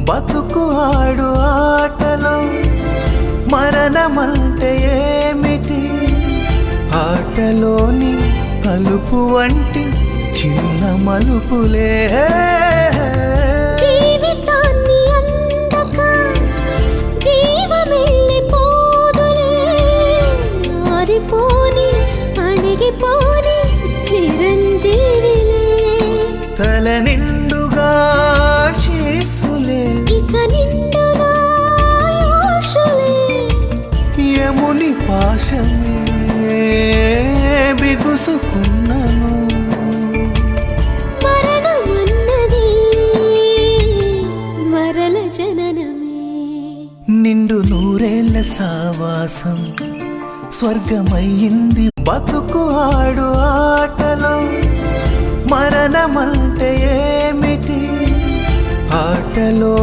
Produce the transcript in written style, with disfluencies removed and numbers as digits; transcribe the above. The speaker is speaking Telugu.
బతుకు ఆడు ఆటలో మరణమంటే ఏమిటి? ఆటలోని అలుపు వంటి చిన్న మలుపులే జీవితాన్ని అందక జీవమెళ్ళిపోదులే, ఆరిపోని అణిగిపోని చిరంజీవిలే. తల నిండుగా శీసులే, ఇక నిండుగా ఆశలే. యముని పాశమే బిగుసుకున్నను. మరణమన్నది మరల జననమే. నిండు నూరేళ్ల సావాసం స్వర్గమయ్యింది. బతుకు ఆడు ఆటలో మరణమంటే ఏమిటి? ఆటలో